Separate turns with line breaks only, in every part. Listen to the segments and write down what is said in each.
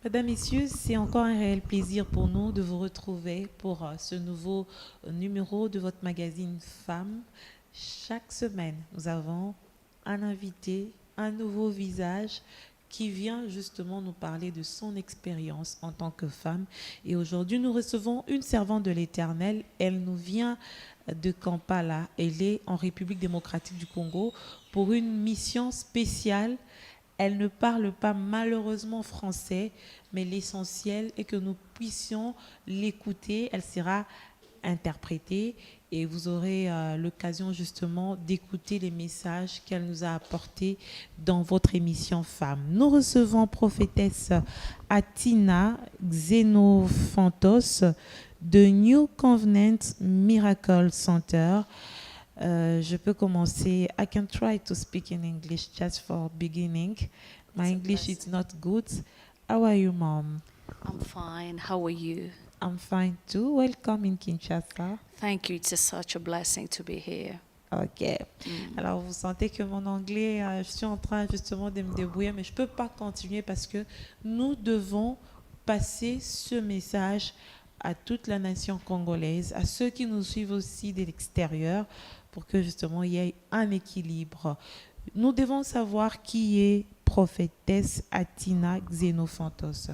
Mesdames, Messieurs, c'est encore un réel plaisir pour nous de vous retrouver pour ce nouveau numéro de votre magazine Femmes. Chaque semaine, nous avons un invité, un nouveau visage qui vient justement nous parler de son expérience en tant que femme. Et aujourd'hui, nous recevons une servante de l'Éternel. Elle nous vient de Kampala. Elle est en République démocratique du Congo pour une mission spéciale. Elle ne parle pas malheureusement français, mais l'essentiel est que nous puissions l'écouter. Elle sera interprétée et vous aurez l'occasion justement d'écouter les messages qu'elle nous a apportés dans votre émission Femmes. Nous recevons prophétesse Atina Xenophantos de New Covenant Miracle Center. Je peux commencer. I can try to speak in English just for beginning. My English is not good. How are you, Mom?
I'm fine. How are you?
I'm fine too. Welcome in Kinshasa.
Thank you. It's such a blessing to be here.
Ok. Alors, vous sentez que mon anglais, je suis en train justement de me débrouiller, mais je ne peux pas continuer parce que nous devons passer ce message à toute la nation congolaise, à ceux qui nous suivent aussi de l'extérieur, pour que justement il y ait un équilibre. Nous devons savoir qui est prophétesse Atina Xenophantos.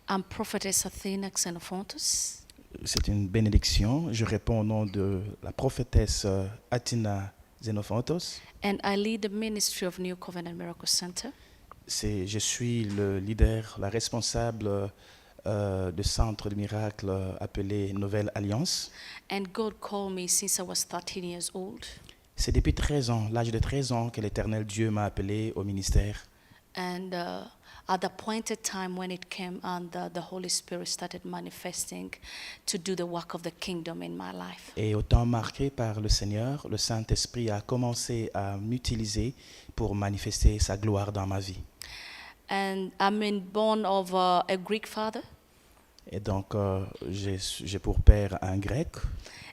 I'm Prophetess Athena Xenophantos,
C'est une bénédiction. Je réponds au nom de la prophétesse Atina Xenophantos.
and I lead the ministry of New Covenant Miracle Center.
Je suis le leader, la responsable du centre de miracles appelé Nouvelle Alliance.
And God called me since I was 13 years old.
C'est depuis 13 ans, l'âge de 13 ans, que l'Éternel Dieu m'a appelé au ministère.
And at the appointed time when it came and the Holy Spirit started manifesting to do the work of the kingdom in my life.
Et au temps marqué par le Seigneur, le Saint-Esprit a commencé à m'utiliser pour manifester sa gloire dans ma vie.
And I'm born of a Greek father,
Et donc, j'ai pour père un grec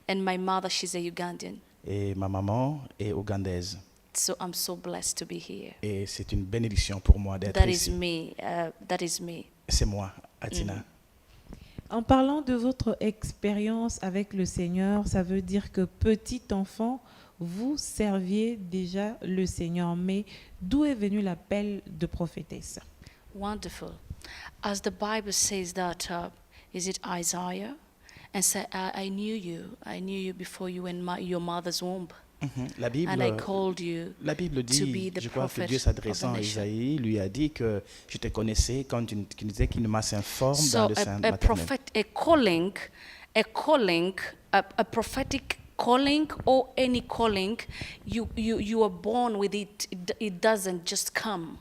and my mother, she's a Ugandan.
et ma maman est ougandaise.
So I'm so blessed to be here.
Et c'est une bénédiction pour moi d'être
That is
ici.
me. That is me.
C'est moi, Atina.
En parlant de votre expérience avec le Seigneur, ça veut dire que petit enfant, vous serviez déjà le Seigneur. Mais d'où est venu l'appel de prophétesse?
Wonderful. As the Bible says that, is it Isaiah? And say, I knew you. I knew you before you in your mother's womb.
La Bible,
And I called you
la Bible
to be
dit,
the
je crois que
prophet
Dieu s'adressant
of the
à
nation.
Isaïe, lui a dit que je te connaissais quand tu disais qu'il m'a informe dans
So
le sein
a
maternel.
a prophetic calling or any calling, you are born with it. It doesn't just come.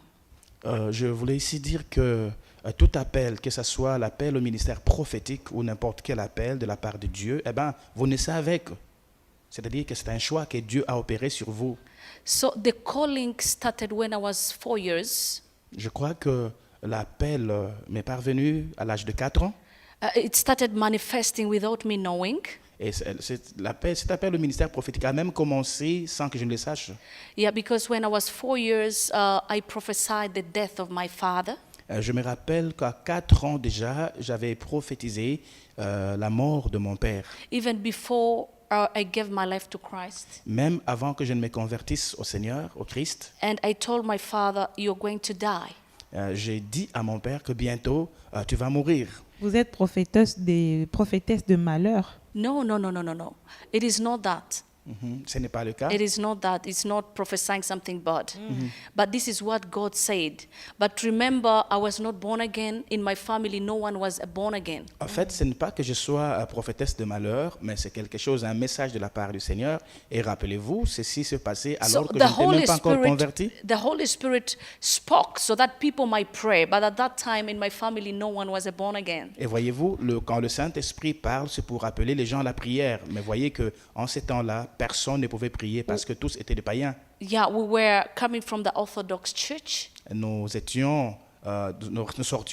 Je voulais ici dire que tout appel, que ce soit l'appel au ministère prophétique ou n'importe quel appel de la part de Dieu, eh ben, vous naissez avec. C'est-à-dire que c'est un choix que Dieu a opéré sur vous.
So the calling started when I was 4 years.
Je crois que l'appel m'est parvenu à l'âge de 4 ans.
It started manifesting without me knowing.
Et cet appel au ministère prophétique a même commencé sans que je ne le sache.
Yeah, because when I was 4 years, I prophesied the death of my father.
Je me rappelle qu'à 4 ans déjà, j'avais prophétisé la mort de mon père.
Even before I gave my life to Christ.
Même avant que je ne me convertisse au Seigneur, au Christ,
And I told my father, you're going to die.
j'ai dit à mon père que bientôt, tu vas mourir.
Vous êtes prophétesse de malheur.
No. It is not that.
Ce n'est pas le cas.
It is not that. It's not prophesying something bad. But this is what God said. But remember, I was not born again. In my family, no one was born again.
En fait, ce n'est pas que je sois prophétesse de malheur, mais c'est quelque chose, un message de la part du Seigneur. Et rappelez-vous, ceci se passait alors que je n'étais même pas encore converti.
The Holy Spirit spoke so that people might pray. But at that time, in my family, no one was born again.
Et voyez-vous, quand le Saint-Esprit parle, c'est pour appeler les gens à la prière. Mais voyez que en ces temps-là, personne ne pouvait prier parce que tous étaient des païens.
Yeah, we were coming from the Orthodox Church.
Nous sortions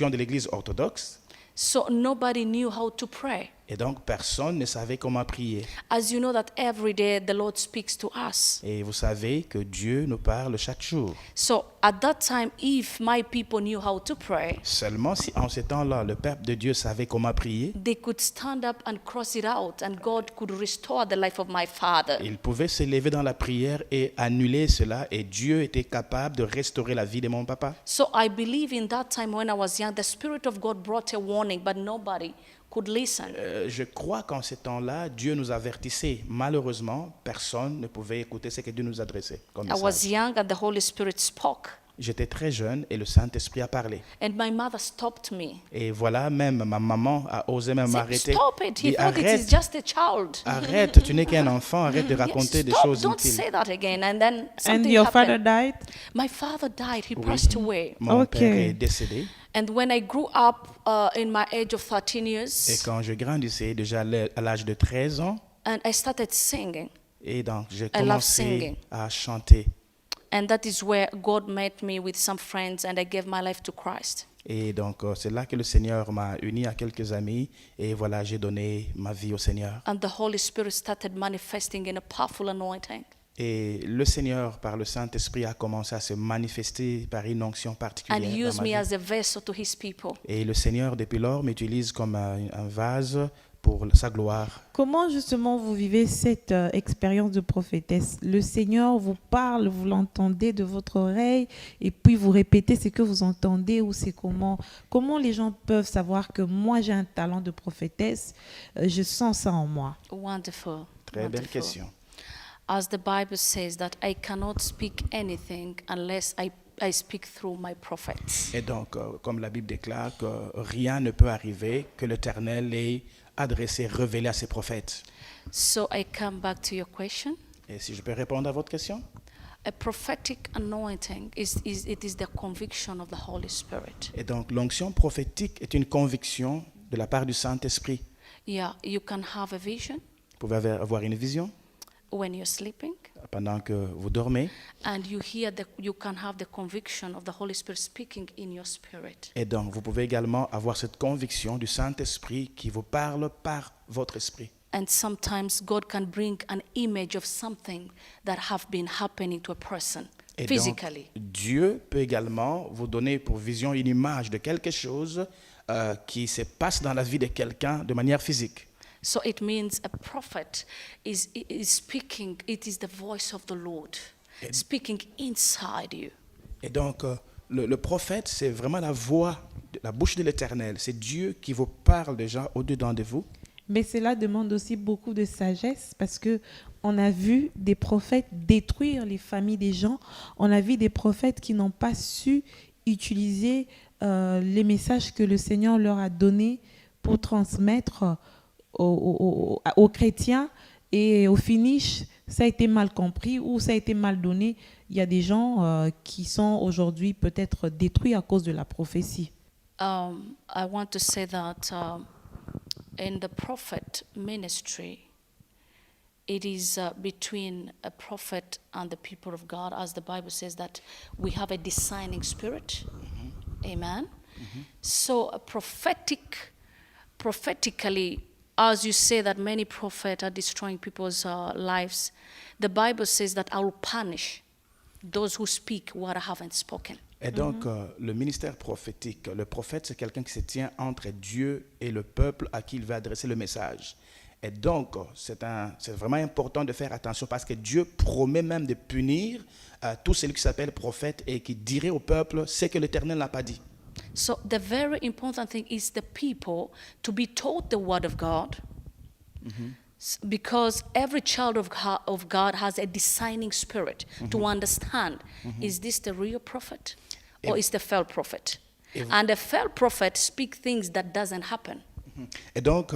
de l'église orthodoxe.
So nobody knew how to pray.
Et donc, personne ne savait comment prier.
As you know that every day the Lord speaks to us.
Et vous savez que Dieu nous parle chaque jour.
So at that time, if my people knew how to pray,
Seulement si en ce temps-là, le peuple de Dieu savait comment prier,
they could stand up and cross it out, and God could restore the life of my father.
il pouvait se lever dans la prière et annuler cela, et Dieu était capable de restaurer la vie de mon papa.
So I believe in that time when I was young, the Spirit of God brought a warning, but nobody could listen.
Je crois qu'en ce temps-là, Dieu nous avertissait. Malheureusement, personne ne pouvait écouter ce que Dieu nous adressait comme
I was
message.
young and the Holy Spirit spoke.
J'étais très jeune et le Saint-Esprit a parlé.
And my mother stopped me.
Et voilà, même ma maman a osé même
Said,
m'arrêter.
stop it. He
Dit,
thought it is
arrête,
just a child.
arrête, tu n'es qu'un enfant, arrête de
Yes,
raconter des
stop,
choses
don't
inutiles.
say that again. And then
And
something
your father
happened.
died?
My father died. He passed away.
Mon
Ok.
père est décédé.
And when I grew up in my age of 13
Et
years,
quand je grandissais, déjà à l'âge de 13 ans,
and I started singing.
et donc j'ai
I love
commencé
singing.
à chanter.
And that is where God met me with some friends, and I gave my life to Christ.
Et donc c'est là que le Seigneur m'a uni à quelques amis. Et voilà, j'ai donné ma vie au Seigneur.
And the Holy Spirit started manifesting in a powerful anointing.
Et le Seigneur, par le Saint-Esprit, a commencé à se manifester par une onction
And
particulière dans
used
ma
me
vie.
as a vessel to his people.
Et le Seigneur, depuis lors, m'utilise comme un vase pour sa gloire.
Comment justement vous vivez cette expérience de prophétesse? Le Seigneur vous parle, vous l'entendez de votre oreille et puis vous répétez ce que vous entendez, ou c'est comment les gens peuvent savoir que moi j'ai un talent de prophétesse, je sens ça en moi?
Wonderful.
Très belle
Wonderful.
question.
As the Bible says that I cannot speak anything unless I speak through my prophets.
Et donc, comme la Bible déclare que rien ne peut arriver que l'Éternel ait adressé, révélé à ses prophètes.
So I come back to your question.
Et si je peux répondre à votre question?
A prophetic anointing is the conviction of the Holy Spirit.
Et donc, l'onction prophétique est une conviction de la part du Saint-Esprit.
Yeah, you can have a vision
Vous pouvez avoir une vision
when you're sleeping,
pendant que vous dormez.
and you can have the conviction of the Holy Spirit speaking in your spirit.
Et donc, vous pouvez également avoir cette conviction du Saint-Esprit qui vous parle par votre esprit.
And sometimes God can bring an image of something that have been happening to a person
Et donc,
physically.
Dieu peut également vous donner pour vision une image de quelque chose qui se passe dans la vie de quelqu'un de manière physique.
So it means a prophet is speaking. It is the voice of the Lord speaking inside you.
Et donc, le prophète, c'est vraiment la voix, la bouche de l'Éternel. C'est Dieu qui vous parle déjà au-dedans de vous.
Mais cela demande aussi beaucoup de sagesse, parce que on a vu des prophètes détruire les familles des gens. On a vu des prophètes qui n'ont pas su utiliser les messages que le Seigneur leur a donnés pour transmettre aux chrétiens, et au finish, ça a été mal compris ou ça a été mal donné. Il y a des gens qui sont aujourd'hui peut-être détruits à cause de la prophétie.
I want to say that in the prophet ministry, it is between a prophet and the people of God, as the Bible says that we have a discerning spirit. Amen. So prophetically, as you say that many prophets are destroying people's lives, the Bible says that I will punish those who speak what I haven't spoken.
Et donc, le ministère prophétique, le prophète, c'est quelqu'un qui se tient entre Dieu et le peuple à qui il veut adresser le message. Et donc, c'est vraiment important de faire attention, parce que Dieu promet même de punir tout celui qui s'appelle prophète et qui dirait au peuple ce que l'Éternel n'a pas dit.
So the very important thing is the people to be taught the word of God, because every child of God has a discerning spirit to understand, is this the real prophet or is the false prophet? And the false prophet speak things that doesn't happen.
Et donc,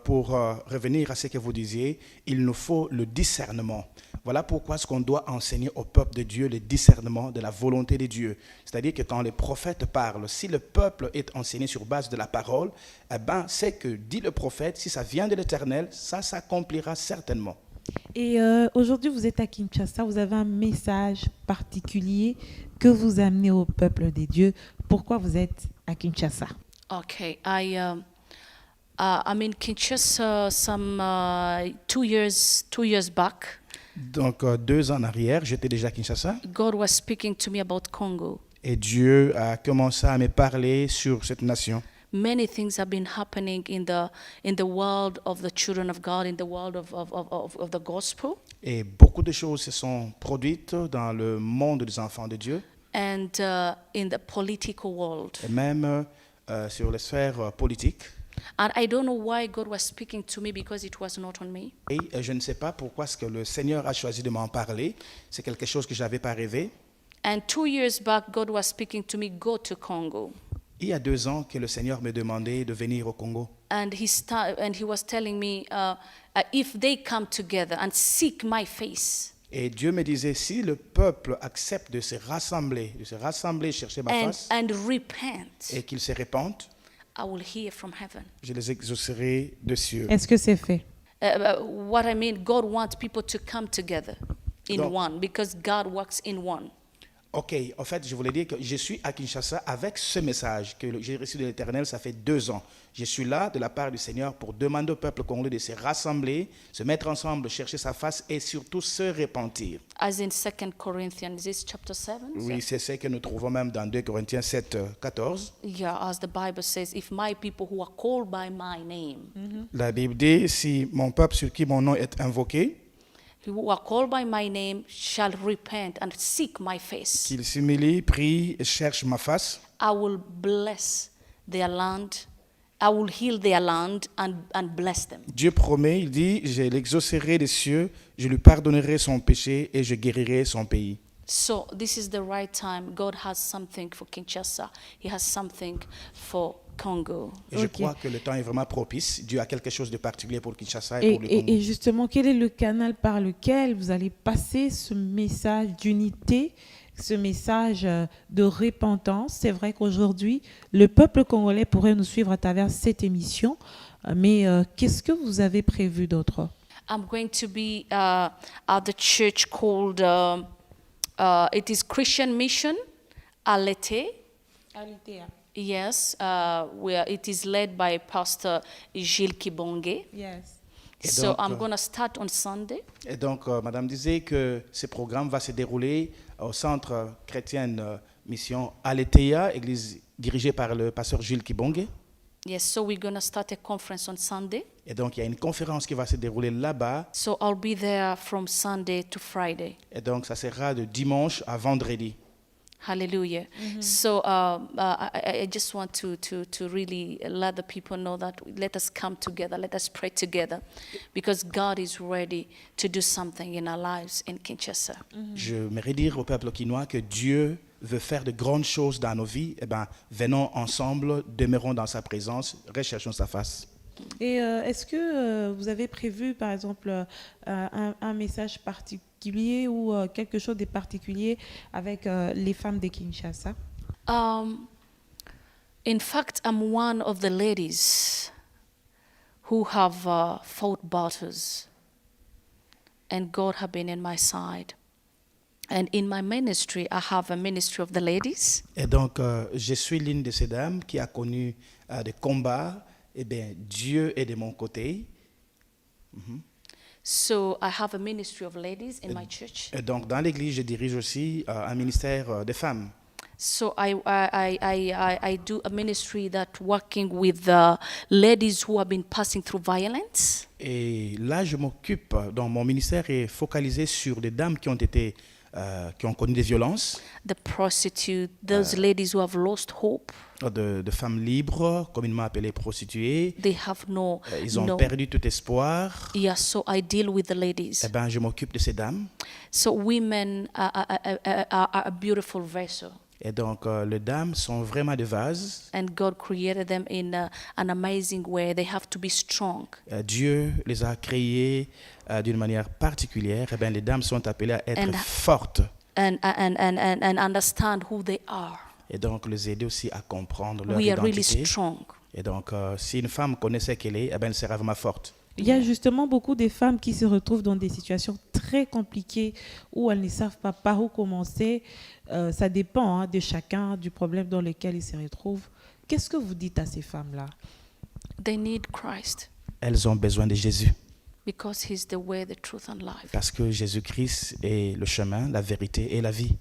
pour revenir à ce que vous disiez, il nous faut le discernement. Voilà pourquoi ce qu'on doit enseigner au peuple de Dieu, le discernement de la volonté de Dieu. C'est-à-dire que quand les prophètes parlent, si le peuple est enseigné sur base de la parole, eh ben, c'est que dit le prophète, si ça vient de l'Éternel, ça s'accomplira certainement.
Et aujourd'hui, vous êtes à Kinshasa, vous avez un message particulier que vous amenez au peuple des dieux. Pourquoi vous êtes à Kinshasa?
Okay, I'm in Kinshasa some 2 years back.
Donc 2 ans en arrière, j'étais déjà à Kinshasa
God was speaking to me about Congo.
et Dieu a commencé à me parler sur cette nation.
Many things have been happening in the world of the children of God, in the world of the gospel,
Et beaucoup de choses se sont produites dans le monde des enfants de Dieu
and in the political world.
et même sur les sphères politiques.
And I don't know why God was speaking to me, because it was not on me.
Et je ne sais pas pourquoi est-ce que le Seigneur a choisi de m'en parler. C'est quelque chose que je n'avais pas rêvé.
And 2 years back, God was speaking to me, go to Congo.
Il y a 2 ans que le Seigneur me demandait de venir au Congo.
And he was telling me, if they come together and seek my face,
Et Dieu me disait, si le peuple accepte de se rassembler, chercher ma face,
and repent,
et qu'ils se répandent,
I will hear from heaven.
je les exaucerai de cieux.
Est-ce que c'est fait?
What I mean, God wants people to come together in
Donc-
one, because God works in one.
Ok, en fait, je voulais dire que je suis à Kinshasa avec ce message que j'ai reçu de l'Éternel, ça fait 2 ans. Je suis là de la part du Seigneur pour demander au peuple congolais de se rassembler, se mettre ensemble, chercher sa face et surtout se repentir.
As in 2 Corinthians, is this chapter 7?
Oui, c'est ce que nous trouvons même dans 2 Corinthiens 7, 14.
Yeah, as the Bible says, if my people who are called by my name,
La Bible dit, si mon peuple sur qui mon nom est invoqué,
who are called by my name shall repent and seek my face,
qu'il s'humilie, prie et cherche ma face,
I will bless their land. I will heal their land and bless them.
Dieu promet, il dit, je l'exaucerai des cieux, je lui pardonnerai son péché et je guérirai son pays.
So this is the right time. God has something for Kinshasa. He has something for Congo.
Et je
Ok.
crois que le temps est vraiment propice. Dieu a quelque chose de particulier pour Kinshasa et pour le Congo.
Et justement, quel est le canal par lequel vous allez passer ce message d'unité, ce message de repentance? C'est vrai qu'aujourd'hui, le peuple congolais pourrait nous suivre à travers cette émission, mais qu'est-ce que vous avez prévu d'autre?
I'm going to be at the church called, it is Christian Mission, Alete. Yes, where it is led by Pastor Gilles Kibonge.
Yes.
Et
So
donc,
I'm going to start on Sunday.
Et donc, Madame disait que ce programme va se dérouler au centre chrétien mission Aletheia, église dirigée par le pasteur Gilles Kibonge.
Yes, so we're going to start a conference on Sunday.
Et donc, il y a une conférence qui va se dérouler là-bas.
So I'll be there from Sunday to Friday.
Et donc, ça sera de dimanche à vendredi.
Hallelujah. So I just want to really let the people know that let us come together, let us pray together, because God is ready to do something in our lives in Kinshasa.
Je voudrais dire au peuple quinois que Dieu veut faire de grandes choses dans nos vies. Eh bien, venons ensemble, demeurons dans sa présence, recherchons sa face.
Et est-ce que vous avez prévu, par exemple, un message particulier ou quelque chose de particulier avec les femmes de Kinshasa?
In fact, I'm one of the ladies who have fought battles, and God have been in my side. And in my ministry, I have a ministry of the ladies.
Et donc, je suis l'une de ces dames qui a connu des combats. Eh bien, Dieu est de mon côté.
So I have a ministry of ladies in my church.
Et donc, dans l'église, je dirige aussi un ministère des femmes.
So I do a ministry that working with ladies who have been passing through violence.
Et là, je m'occupe, donc mon ministère est focalisé sur des dames qui ont connu des violences,
The prostitute, those ladies who have lost hope.
de femmes libres, communément appelées prostituées.
They have no.
Ils ont
no.
perdu tout espoir.
Yeah, so I deal with the ladies.
Eh ben, je m'occupe de ces dames.
So women are a beautiful vessel,
Et donc, les dames sont vraiment des vases.
and God created them in an amazing way. They have to be strong.
Dieu les a créées d'une manière particulière. Eh ben, les dames sont appelées à être
And-
fortes.
And understand who they are.
Et donc, les aider aussi à comprendre leur
We are really
identité.
strong.
Et donc, si une femme connaissait qu'elle est, eh ben, elle sera vraiment forte.
Il y a justement beaucoup de femmes qui se retrouvent dans des situations très compliquées où elles ne savent pas par où commencer. Ça dépend de chacun, du problème dans lequel ils se retrouvent. Qu'est-ce que vous dites à ces femmes-là?
They need Christ
elles ont besoin de Jésus.
because He's the way, the truth, and life.
Parce que Jésus-Christ est le chemin, la vérité et la vie.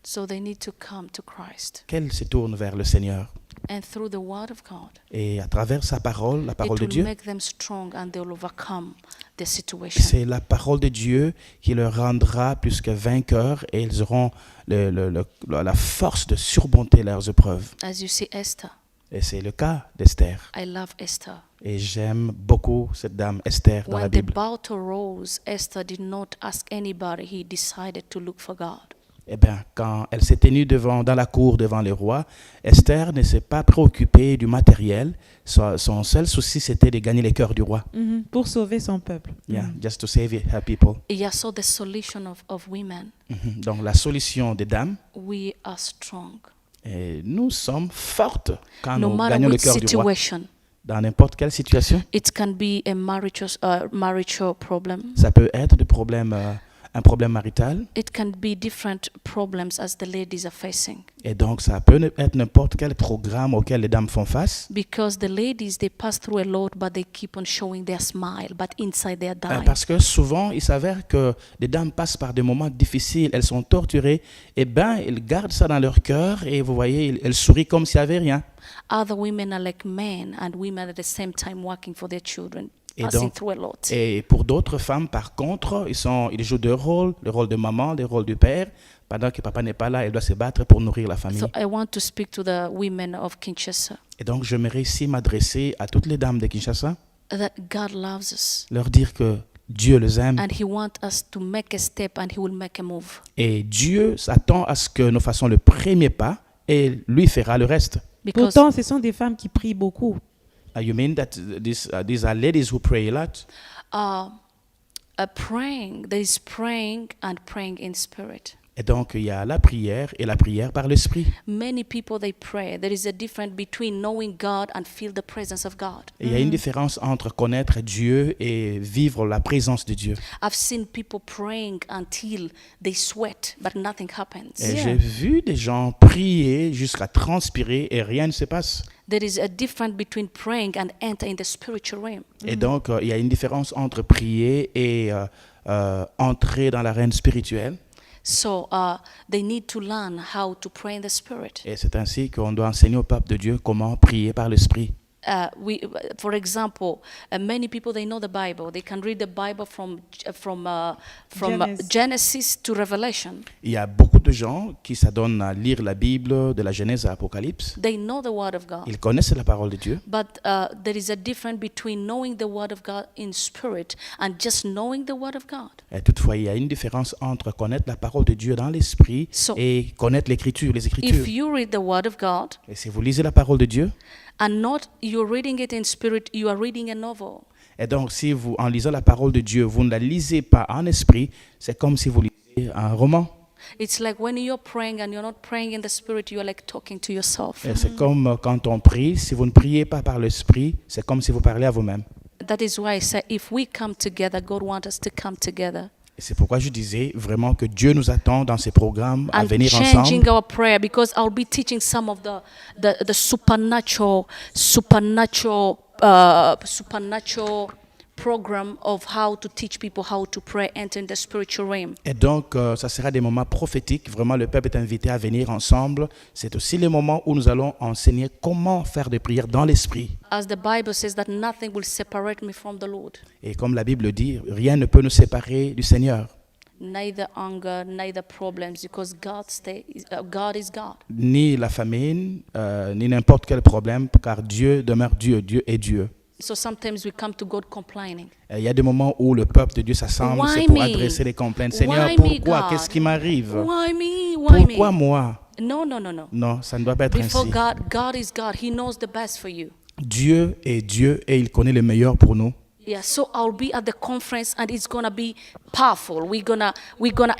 So they need to come to Christ.
Qu'elles se tournent vers le Seigneur.
And through the Word of God,
Et à travers sa parole, la parole
it
de
will
Dieu,
make them strong and they'll overcome the situation.
c'est la parole de Dieu qui leur rendra plus que vainqueurs et ils auront la force de surmonter leurs épreuves.
As you see Esther,
Et c'est le cas d'Esther.
I love Esther.
Et j'aime beaucoup cette dame Esther dans la
When the
Bible.
battle rose, Esther did not ask anybody. He decided to look for God.
Eh bien, quand elle s'est tenue dans la cour devant le roi, Esther ne s'est pas préoccupée du matériel. Son seul souci, c'était de gagner les cœurs du roi.
Pour sauver son peuple.
Yeah, just to save her people.
Yeah, so the solution of women,
Donc, la solution des dames,
we are strong.
et nous sommes fortes quand
No
nous
matter
gagnons le
which
cœur du roi.
situation,
Dans n'importe quelle situation,
it can be a marital problem.
ça peut être un problème marital.
It can be different problems as the ladies are facing.
Et donc, ça peut être n'importe quel programme auquel les dames font face.
Because the ladies, they pass through a lot, but they keep on showing their smile, but inside they are dying.
Parce que souvent, il s'avère que les dames passent par des moments difficiles, elles sont torturées, et bien, elles gardent ça dans leur cœur, et vous voyez, elles sourient comme s'il n'y avait rien.
Other women are like men, and women at the same time working for their children,
Et
passing
donc-
through a lot.
Et pour d'autres femmes, par contre, ils jouent deux rôles, le rôle de maman, le rôle du père. Pendant que papa n'est pas là, elle doit se battre pour nourrir la famille.
So I want to speak to the women of Kinshasa
Et donc, j'aimerais ici m'adresser à toutes les dames de Kinshasa,
that God loves us,
leur dire que Dieu les aime.
and He wants us to make a step, and He will make a move.
Et Dieu s'attend à ce que nous fassions le premier pas, et lui fera le reste.
Because
Pourtant, ce sont des femmes qui prient beaucoup.
You mean that these are ladies who pray a lot?
praying, there is praying and praying in spirit.
Et donc, il y a la prière et la prière par l'esprit.
Many people, they pray. There is a difference between knowing God and feel the presence of God.
Et il y a une différence entre connaître Dieu et vivre la présence de Dieu.
I've seen people praying until they sweat, but nothing happens.
Et
Yeah.
j'ai vu des gens prier jusqu'à transpirer et rien ne se passe.
There is a difference between praying and enter in the spiritual realm.
Et donc, il y a une différence entre prier et entrer dans l'arène spirituelle.
So they need to learn how to pray in the spirit.
Et c'est ainsi qu'on doit enseigner au peuple de Dieu comment prier par l'esprit.
For example, many people, they know the Bible. They can read the Bible from Genesis to Revelation.
Il y a beaucoup de gens qui s'adonnent à lire la Bible de la Genèse à l'Apocalypse.
They know the Word of God.
Ils connaissent la parole de Dieu.
But there is a difference between knowing the Word of God in spirit and just knowing the Word of God.
Et toutefois, il y a une différence entre connaître la parole de Dieu dans l'esprit
So-
et connaître l'écriture, les
If
écritures.
you read the Word of God
Et si vous lisez la parole de Dieu,
and not you're reading it in spirit, you are reading a novel.
et donc si vous, en lisant la parole de Dieu, vous ne la lisez pas en esprit, c'est comme si vous lisez un roman.
It's like when you're praying and you're not praying in the spirit, you're like talking to yourself.
Et c'est comme quand on prie, si vous ne priez pas par l'esprit, c'est comme si vous parlez à vous-même.
That is why I say if we come together, God wants us to come together.
Et c'est pourquoi je disais vraiment que Dieu nous attend dans ces programmes à
And
venir
changing
ensemble.
our prayer, because I'll be teaching some of the supernatural program of how to teach people how to pray, enter in the spiritual realm.
Et donc, ça sera des moments prophétiques. Vraiment, le peuple est invité à venir ensemble. C'est aussi les moments où nous allons enseigner comment faire des prières dans l'esprit.
As the Bible says that nothing will separate me from the Lord.
Et comme la Bible dit, rien ne peut nous séparer du Seigneur.
Neither hunger, neither problems, because God is God.
Ni la famine, ni n'importe quel problème, car Dieu demeure Dieu. Dieu est Dieu.
So sometimes we come to God complaining.
Et il y a des moments où le peuple de Dieu s'assemble,
Why
c'est pour
me?
adresser des complaintes. Seigneur,
Why me,
pourquoi?
God?
Qu'est-ce qui m'arrive?
Why me? Why
Pourquoi
me?
moi?
No.
Non, ça ne doit pas être
Before
ainsi.
God is God. He knows the best for you.
Dieu est Dieu et il connaît le meilleur pour nous.
Yeah, so I'll be at the conference and it's gonna be powerful. We're gonna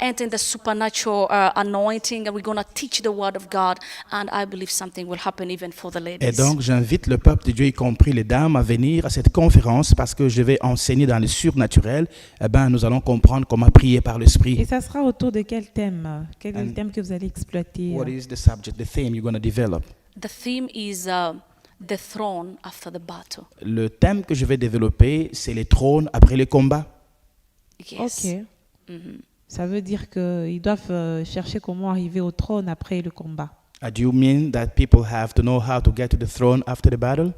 enter in the supernatural anointing, and we're gonna teach the word of God. And I believe something will happen even for the
Et
ladies.
donc, j'invite le peuple de Dieu, y compris les dames, à venir à cette conférence parce que je vais enseigner dans le surnaturel. Eh ben, nous allons comprendre comment prier par
Et
l'esprit.
ça sera autour de quel thème? Quel est le
And
thème que vous allez exploiter?
What is the subject, the theme you're going to develop?
The theme is the throne after the battle.
Le thème que je vais développer, c'est les trônes après les combats.
Yes.
Ok. Ça veut dire qu'ils doivent chercher comment arriver au trône après le combat.
Do you mean that people have to know how to get to the throne after the battle?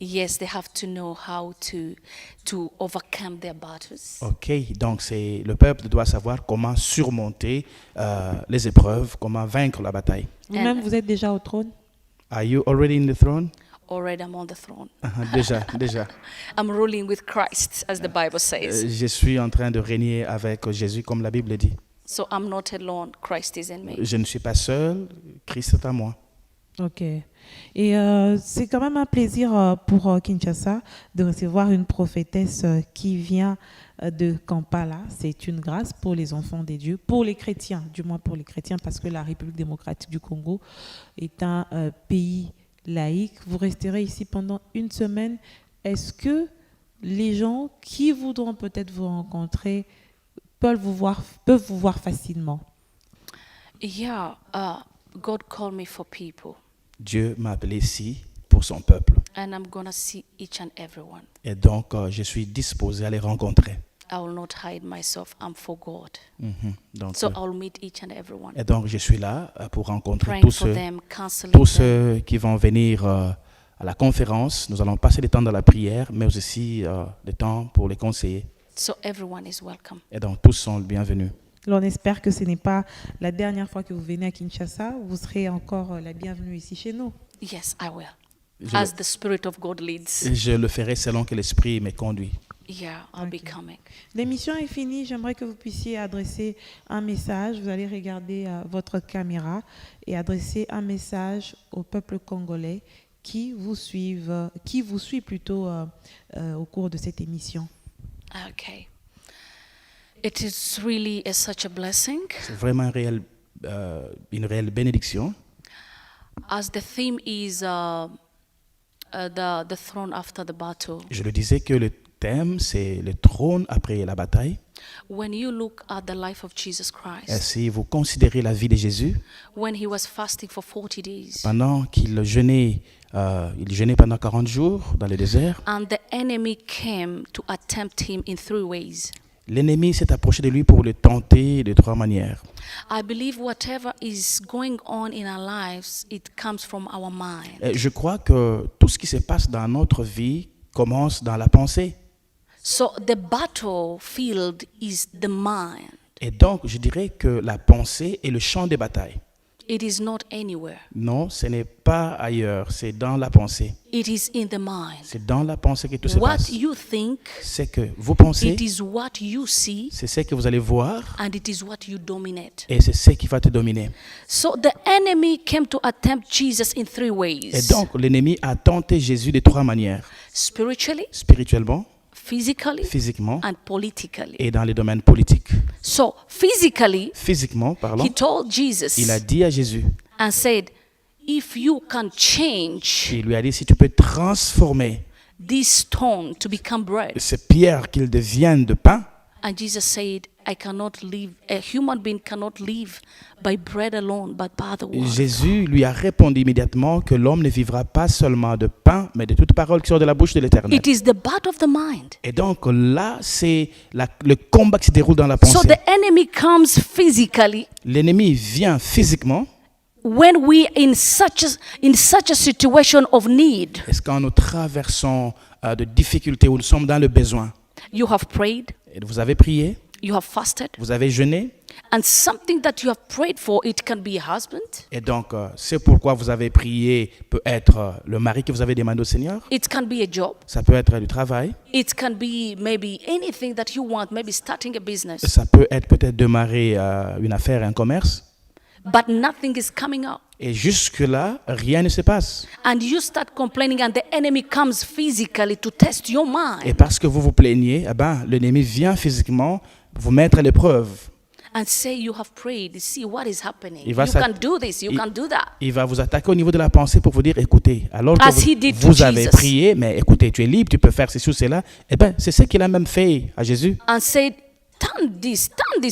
Yes, they have to know how to overcome their battles.
Ok, donc le peuple doit savoir comment surmonter les épreuves, comment vaincre la bataille.
Vous-même, vous êtes déjà au trône?
Are you already in the throne?
Already I'm on the throne.
Déjà.
I'm ruling with Christ, as the Bible says.
Je suis en train de régner avec Jésus, comme la Bible dit.
So I'm not alone. Christ is in me.
Je ne suis pas seul, Christ est à moi.
Ok. Et c'est quand même un plaisir pour Kinshasa de recevoir une prophétesse qui vient de Kampala. C'est une grâce pour les enfants des dieux, pour les chrétiens, du moins pour les chrétiens, parce que la République démocratique du Congo est un pays laïque. Vous resterez ici pendant une semaine. Est-ce que les gens qui voudront peut-être vous rencontrer peuvent vous voir facilement?
Yeah, God called me for people,
Dieu m'a appelé ici pour son peuple.
and I'm gonna see each and every one.
Et donc, je suis disposé à les rencontrer.
I will not hide myself. I'm for God.
Donc,
So I'll meet each and every one.
et donc, je suis là pour rencontrer
Praying
tous
for
ceux,
them, counseling
tous
them.
ceux qui vont venir à la conférence. Nous allons passer des temps dans la prière, mais aussi des temps pour les conseiller.
So everyone is welcome.
Et donc, tous sont les bienvenus.
On espère que ce n'est pas la dernière fois que vous venez à Kinshasa. Vous serez encore la bienvenue ici chez nous.
Yes, I will.
Je,
As the Spirit of God leads.
je le ferai selon que l'Esprit me conduit.
Yeah, I'll be
Okay.
coming.
L'émission est finie. J'aimerais que vous puissiez adresser un message. Vous allez regarder votre caméra et adresser un message au peuple congolais qui vous suit plutôt au cours de cette émission.
Okay. It is really such a blessing.
C'est vraiment une réelle bénédiction.
As the theme is the throne after the battle.
Je le disais que le thème, c'est le trône après la bataille.
When you look at the life of Jesus
Et
Christ,
si vous considérez la vie de Jésus,
when he was fasting for 40 days,
pendant qu'il jeûnait, il jeûnait pendant 40 jours dans le désert,
and the enemy came to attempt him in 3 ways.
l'ennemi s'est approché de lui pour le tenter de 3 manières.
I believe whatever is going on in our lives, it comes from our mind.
Et je crois que tout ce qui se passe dans notre vie commence dans la pensée.
So the battlefield is the mind.
Et donc, je dirais que la pensée est le champ de bataille.
It is not anywhere.
Non, ce n'est pas ailleurs, c'est dans la pensée.
It is in the mind.
C'est dans la pensée que tout se
What
passe.
you think,
C'est que vous pensez,
it is what you see,
c'est ce que vous allez voir,
and it is what you dominate.
et c'est ce qui va te dominer.
So the enemy came to attempt Jesus in 3
Et
ways.
donc, l'ennemi a tenté Jésus de 3 manières.
Spiritually,
Spirituellement,
physically,
physiquement
and politically.
et dans les domaines politiques.
So physically,
Physiquement parlant,
he told Jesus
il a dit à Jésus,
and said, if you can change
il lui a dit, si tu peux transformer
this stone to become bread.
ces pierres qu'ils deviennent de pain,
And Jesus said, I cannot live, a human being cannot live by bread alone, but by the word.
Jésus lui a répondu immédiatement que l'homme ne vivra pas seulement de pain, mais de toute parole qui sort de la bouche de l'Éternel.
It is the battle of the mind.
Et donc là, c'est le combat qui se déroule dans la
So
pensée.
the enemy comes physically
L'ennemi vient physiquement.
when we in such a situation of need.
Est-ce quand nous traversons de difficultés où nous sommes dans le besoin?
You have prayed,
Et vous avez prié,
you have fasted,
vous avez jeûné,
and something that you have prayed for, it can be a husband,
et donc c'est pourquoi vous avez prié peut être le mari que vous avez demandé au Seigneur.
it can be a job,
Ça peut être du travail,
it can be maybe anything that you want, maybe starting a business,
ça peut être peut-être démarrer une affaire, un commerce.
but nothing is coming up.
Et jusque-là, rien ne se passe.
And you start complaining, and the enemy comes physically to test your
Et
mind
parce que vous vous plaignez, eh ben, l'ennemi vient physiquement vous mettre à l'épreuve.
and say, you have prayed, see what is happening.
Il va
You
s'att-
can do this, you
il-
can do that.
Il va vous attaquer au niveau de la pensée pour vous dire, écoutez, alors que
As he did to
vous avez
Jesus.
prié, mais écoutez, tu es libre, tu peux faire ceci ou cela. Eh bien, c'est ce qu'il a même fait à Jésus.
And said, turn this,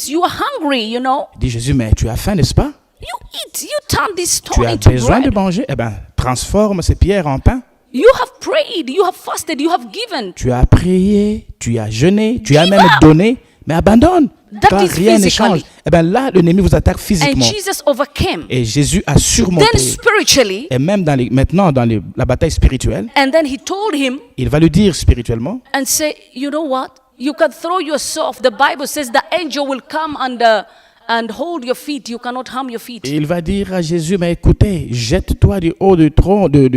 you are hungry, you know.
Il dit, Jésus, mais tu as faim, n'est-ce pas?
You eat, you turn this
Tu
stone
as
into
besoin de
bread.
manger. Eh bien, transforme ces pierres en pain.
You have prayed, you have fasted, you have given.
Tu as prié, tu as jeûné, tu as
Give
même
up.
donné, mais abandonne.
That
Quand
is
rien ne
physically.
change, eh bien là, l'ennemi vous attaque
And
physiquement.
Jesus overcame.
Et Jésus a
Then
surmonté.
spiritually,
Et même maintenant, dans la bataille spirituelle,
and then he told him
il va lui dire spirituellement,
and say, you know what? You can throw yourself. The Bible says the angel will come and hold your feet. You cannot harm your feet.
et il va dire à Jésus, mais écoutez, jette-toi du haut du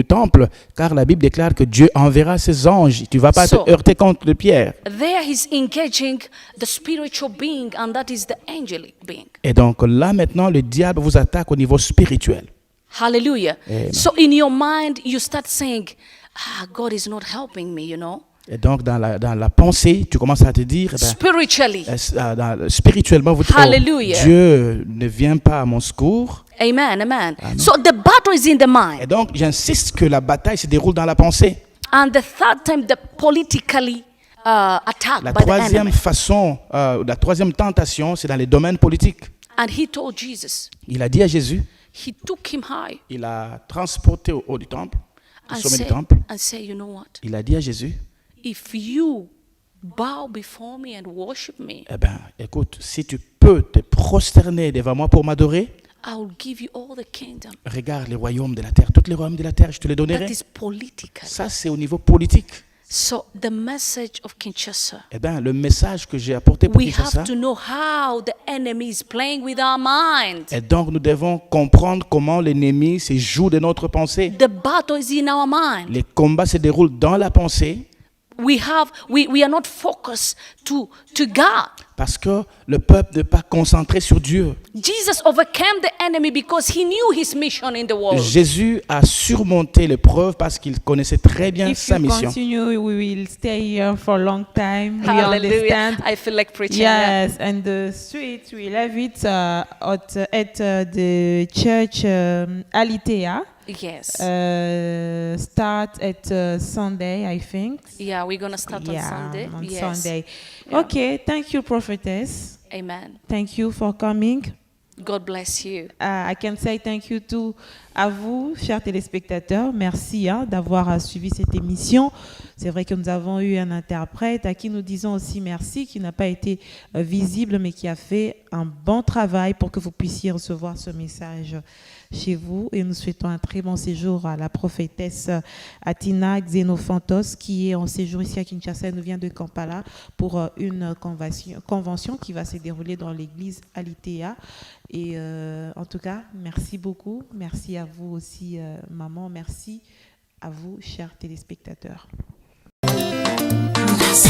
temple, car la Bible déclare que Dieu enverra ses anges. Tu ne vas pas
So-
te heurter contre les pierres.
There he's engaging the spiritual being, and that is the angelic being.
Et donc là maintenant, le diable vous attaque au niveau spirituel.
Hallelujah.
Amen.
So in your mind, you start saying, God is not helping me, you know.
Et donc dans la pensée, tu commences à te dire, eh ben,
Spiritually.
spirituellement, vous dites, oh,
Hallelujah.
Dieu ne vient pas à mon secours.
Amen, amen. So the battle is in the
Et
mind.
donc j'insiste que la bataille se déroule dans la pensée.
And the third time, the politically attacked
La
by the
troisième
enemy.
façon, la troisième tentation, c'est dans les domaines politiques.
And he told Jesus,
Il a dit à Jésus,
he took him high
il a transporté au haut du temple, au
and
sommet du
said,
temple.
you know what?
Il a dit à Jésus,
If you bow before me and worship me,
eh ben, écoute, si tu peux te prosterner devant moi pour m'adorer,
I will give you all the kingdom.
regarde les royaumes de la terre, tous les royaumes de la terre, je te les donnerai.
That is political.
Ça, c'est au niveau politique.
So the message of Kinshasa,
Eh bien, le message que j'ai apporté pour
we
Kinshasa,
have to know how the enemy is playing with our mind.
et donc nous devons comprendre comment l'ennemi se joue de notre pensée.
The battle is in our mind.
Les combats se déroulent dans la pensée
We are not focused to God.
parce que le peuple n'est pas concentré sur Dieu.
Jesus overcame the enemy because he knew his mission in the world.
Jésus a surmonté l'épreuve parce qu'il connaissait très bien
If
sa
you
mission.
continue, we will stay here for a long time. We
Hallelujah.
understand.
I feel like preaching. Yeah.
Yes, and the street we love it at the church Alitea.
Yes.
Start at Sunday, I think.
Yeah, we're going to start on Sunday.
on
Yes.
Sunday.
Yeah.
Okay, thank you, prophetess.
Amen.
Thank you for coming.
God bless you.
I can say thank you to à vous, chers téléspectateurs. Merci d'avoir suivi cette émission. C'est vrai que nous avons eu un interprète à qui nous disons aussi merci, qui n'a pas été visible, mais qui a fait un bon travail pour que vous puissiez recevoir ce message chez vous. Et nous souhaitons un très bon séjour à la prophétesse Atina Xenophantos, qui est en séjour ici à Kinshasa. Elle nous vient de Kampala pour une convention qui va se dérouler dans l'église Alitea. Et en tout cas, merci beaucoup. Merci à vous aussi, maman. Merci à vous, chers téléspectateurs.
Merci.